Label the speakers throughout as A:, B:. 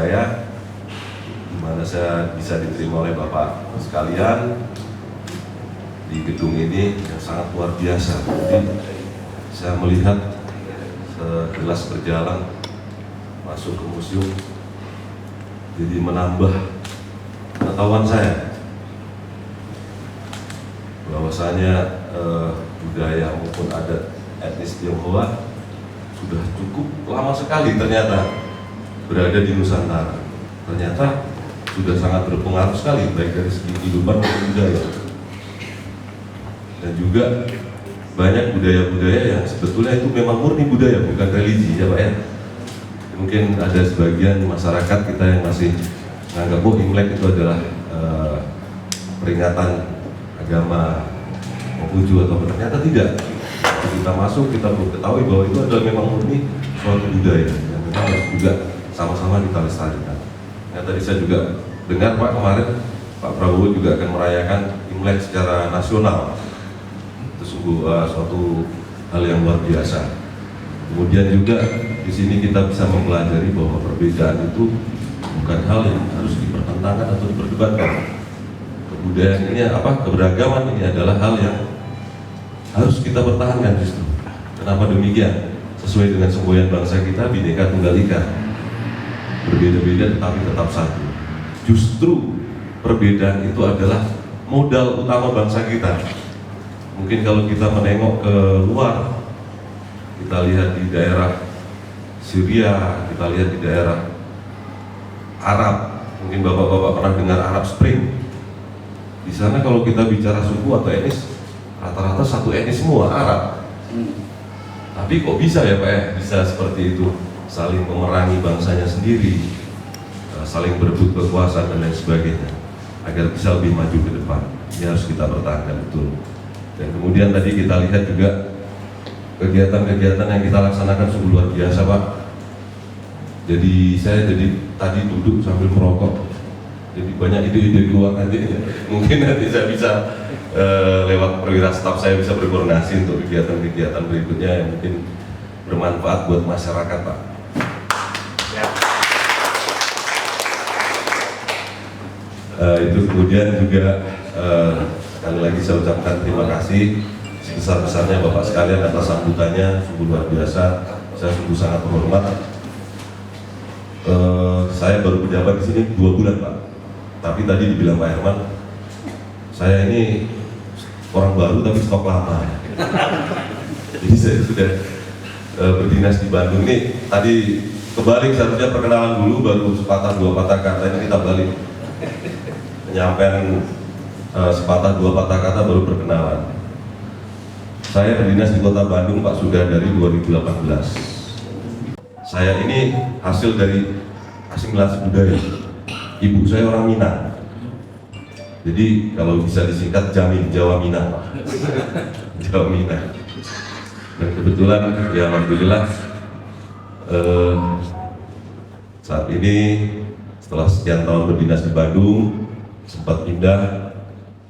A: saya, di mana saya bisa diterima oleh Bapak sekalian di gedung ini yang sangat luar biasa. Jadi saya melihat sekilas berjalan masuk ke museum, jadi menambah pengetahuan saya bahwasanya budaya maupun adat etnis Tionghoa sudah cukup lama sekali ternyata berada di Nusantara. Ternyata sudah sangat berpengaruh sekali baik dari segi kehidupan maupun budaya. Dan juga banyak budaya-budaya yang sebetulnya itu memang murni budaya, bukan religi, ya Pak ya. Mungkin ada sebagian masyarakat kita yang masih menganggap Imlek itu adalah peringatan agama Konghucu atau ternyata tidak. Kita masuk, kita perlu ketahui bahwa itu adalah memang murni suatu budaya yang memang harus juga sama-sama kita lestarikan. Ya, tadi saya juga dengar Pak kemarin Pak Prabowo juga akan merayakan Imlek secara nasional. Itu sungguh suatu hal yang luar biasa. Kemudian juga di sini kita bisa mempelajari bahwa perbedaan itu bukan hal yang harus dipertentangkan atau diperdebatkan. Kebudayaan ini keberagaman ini adalah hal yang harus kita pertahankan justru. Kenapa demikian? Sesuai dengan semboyan bangsa kita, Bhinneka Tunggal Ika. Berbeda-beda tetapi tetap satu. Justru perbedaan itu adalah modal utama bangsa kita. Mungkin kalau kita menengok ke luar, kita lihat di daerah Syria, kita lihat di daerah Arab, mungkin bapak-bapak pernah dengar Arab Spring. Di sana kalau kita bicara suku atau etnis, rata-rata satu etnis semua Arab. Tapi kok bisa ya Pak ya, bisa seperti itu, saling memerangi bangsanya sendiri, saling berebut kekuasaan dan lain sebagainya, agar bisa lebih maju ke depan. Ini harus kita pertahankan betul. Dan kemudian tadi kita lihat juga kegiatan-kegiatan yang kita laksanakan sungguh luar biasa Pak. Jadi saya tadi duduk sambil merokok. Jadi banyak ide-ide keluar nanti. Mungkin nanti saya bisa lewat perwira staf saya bisa berkoordinasi untuk kegiatan-kegiatan berikutnya yang mungkin bermanfaat buat masyarakat Pak. Ya. Itu kemudian juga sekali lagi saya ucapkan terima kasih sebesar-besarnya Bapak sekalian atas sambutannya, sungguh luar biasa. Saya sungguh sangat berhormat. Saya baru menjabat di sini 2 bulan Pak. Tapi tadi dibilang Pak Herman, saya ini orang baru tapi stok lama. Jadi saya sudah berdinas di Bandung ini. Tadi kebalik, seharusnya perkenalan dulu baru sepatah 2 patah kata, ini kita balik. Penyampaian sepatah 2 patah kata baru perkenalan. Saya berdinas di Kota Bandung Pak sudah dari 2018. Saya ini hasil dari asimilasi budaya. Ibu saya orang Minang. Jadi kalau bisa disingkat Jamin, Jawa Minang Pak. Jawa Minang. Dan kebetulan ya alhamdulillah saat ini setelah sekian tahun berdinas di Bandung, sempat pindah.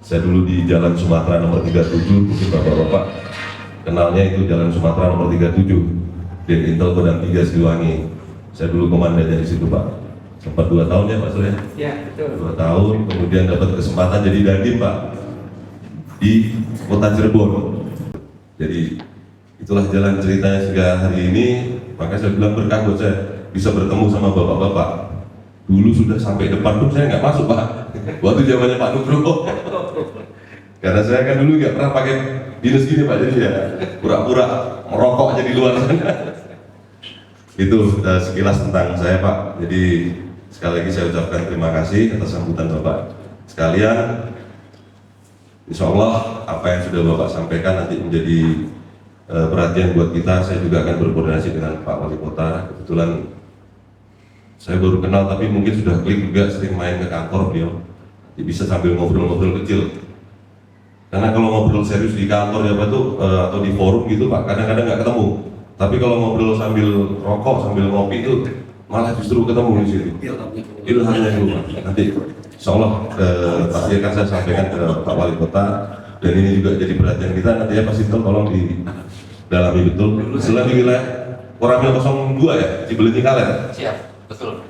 A: Saya dulu di Jalan Sumatera nomor 37, mungkin bapak-bapak kenalnya itu Jalan Sumatera nomor 37, di Intel Kodam 3 Siliwangi. Saya dulu komandannya di situ Pak. Sempat 2 tahun ya Pak Surya? Ya, betul. 2 tahun, kemudian dapat kesempatan jadi dandim Pak di Kota Cirebon. Jadi itulah jalan ceritanya sehingga hari ini. Maka saya bilang berkah buat saya bisa bertemu sama bapak-bapak. Dulu sudah sampai depan pun saya nggak masuk Pak. Waktu zamannya Pak Nugroho. Karena saya kan dulu nggak pernah pakai dinas gini Pak, jadi ya pura-pura merokok aja di luar sana. Itu sekilas tentang saya Pak. Jadi sekali lagi saya ucapkan terima kasih atas sambutan Bapak sekalian. Insya Allah apa yang sudah Bapak sampaikan nanti menjadi perhatian buat kita. Saya juga akan berkoordinasi dengan Pak Wali Kota. Kebetulan saya baru kenal tapi mungkin sudah klik juga, sering main ke kantor beliau. Jadi bisa sambil ngobrol-ngobrol kecil. Karena kalau ngobrol serius di kantor ya Pak tuh atau di forum gitu Pak, kadang-kadang nggak ketemu. Tapi kalau ngobrol sambil rokok, sambil ngopi itu malah justru ketemu di sini. Ilhamnya dulu Pak. Nanti insya Allah pasti akan saya sampaikan ke Pak Wali Kota. Dan ini juga jadi perhatian kita. Nanti ya Pak Sintel tolong didalami betul. Selain di wilayah Koramil 02 ya, Cibelenyi Kaler.
B: Siap, betul.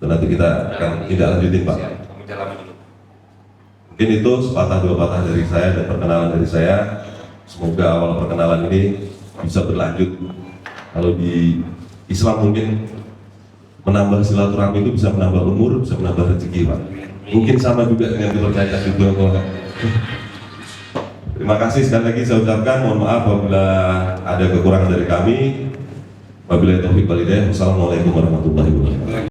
A: Dan nanti kita akan tidak lanjutin Pak.
B: Kami dalami dulu.
A: Mungkin itu sepatah dua patah dari saya dan perkenalan dari saya. Semoga awal perkenalan ini bisa berlanjut. Kalau di Islam mungkin menambah silaturahmi itu bisa menambah umur, bisa menambah rezeki Pak. Mungkin sama juga dengan kepercayaan juga Pak. Terima kasih sekali lagi saya ucapkan, mohon maaf apabila ada kekurangan dari kami. Wabillahi taufiq wal hidayah. Wassalamualaikum warahmatullahi wabarakatuh.